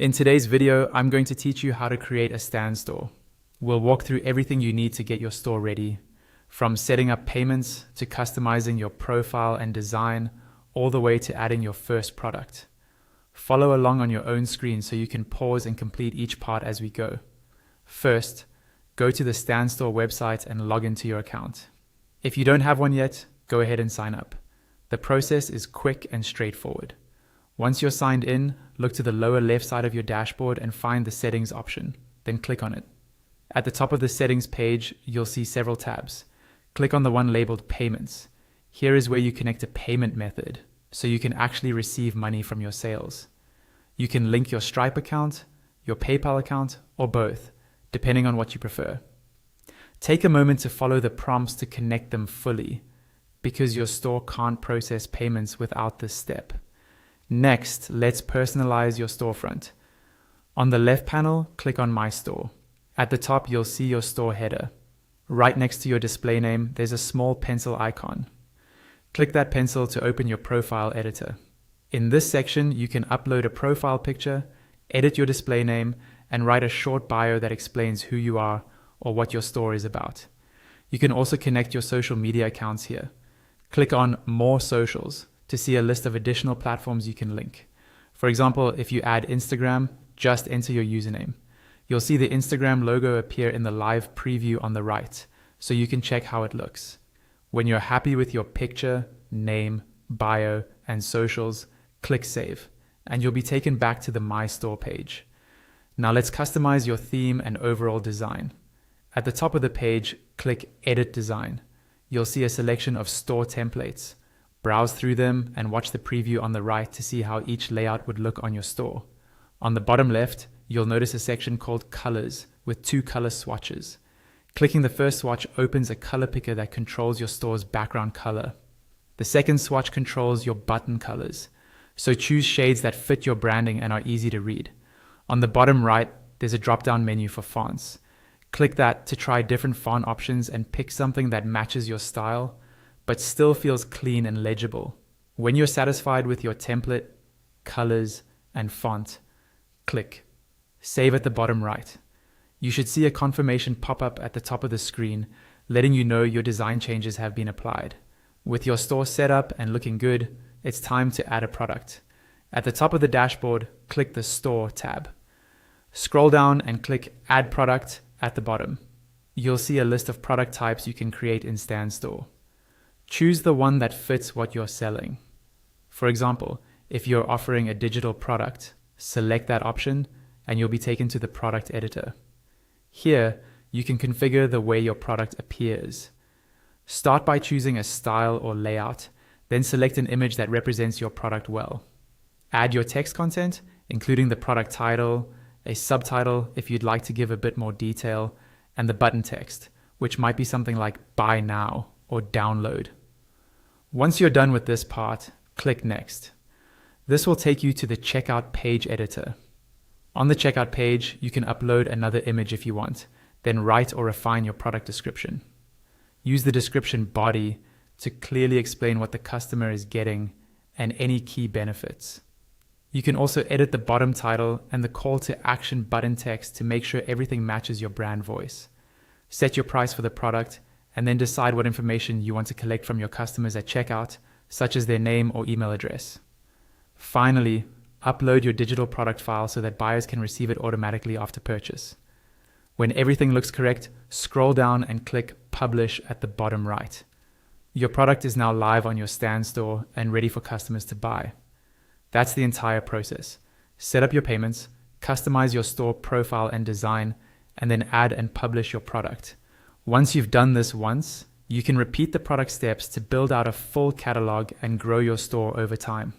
In today's video, I'm going to teach you how to create a Stan store. We'll walk through everything you need to get your store ready, from setting up payments to customizing your profile and design, all the way to adding your first product. Follow along on your own screen so you can pause and complete each part as we go. First, go to the Stan Store website and log into your account. If you don't have one yet, go ahead and sign up. The process is quick and straightforward. Once you're signed in, look to the lower left side of your dashboard and find the settings option, then click on it. At the top of the settings page, you'll see several tabs. Click on the one labeled Payments. Here is where you connect a payment method, so you can actually receive money from your sales. You can link your Stripe account, your PayPal account, or both, depending on what you prefer. Take a moment to follow the prompts to connect them fully, because your store can't process payments without this step. Next, let's personalize your storefront. On the left panel, click on My Store. At the top, you'll see your store header. Right next to your display name, there's a small pencil icon. Click that pencil to open your profile editor. In this section, you can upload a profile picture, edit your display name, and write a short bio that explains who you are or what your store is about. You can also connect your social media accounts here. Click on More Socials to see a list of additional platforms you can link. For example, if you add Instagram, just enter your username. You'll see the Instagram logo appear in the live preview on the right, so you can check how it looks. When you're happy with your picture, name, bio, and socials, click Save, and you'll be taken back to the My Store page. Now let's customize your theme and overall design. At the top of the page, click Edit Design. You'll see a selection of store templates. Browse through them and watch the preview on the right to see how each layout would look on your store. On the bottom left, you'll notice a section called Colors with 2 color swatches. Clicking the first swatch opens a color picker that controls your store's background color. The second swatch controls your button colors, so choose shades that fit your branding and are easy to read. On the bottom right, there's a drop-down menu for fonts. Click that to try different font options and pick something that matches your style, but still feels clean and legible. When you're satisfied with your template, colors, and font, click Save at the bottom right. You should see a confirmation pop up at the top of the screen, letting you know your design changes have been applied. With your store set up and looking good, it's time to add a product. At the top of the dashboard, click the Store tab. Scroll down and click Add Product at the bottom. You'll see a list of product types you can create in Stan Store. Choose the one that fits what you're selling. For example, if you're offering a digital product, select that option and you'll be taken to the product editor. Here, you can configure the way your product appears. Start by choosing a style or layout, then select an image that represents your product well. Add your text content, including the product title, a subtitle if you'd like to give a bit more detail, and the button text, which might be something like Buy Now or Download. Once you're done with this part, click Next. This will take you to the Checkout page editor. On the Checkout page, you can upload another image if you want, then write or refine your product description. Use the description body to clearly explain what the customer is getting and any key benefits. You can also edit the bottom title and the call to action button text to make sure everything matches your brand voice. Set your price for the product and then decide what information you want to collect from your customers at checkout, such as their name or email address. Finally, upload your digital product file so that buyers can receive it automatically after purchase. When everything looks correct, scroll down and click Publish at the bottom right. Your product is now live on your Stan Store and ready for customers to buy. That's the entire process. Set up your payments, customize your store profile and design, and then add and publish your product. Once you've done this once, you can repeat the product steps to build out a full catalog and grow your store over time.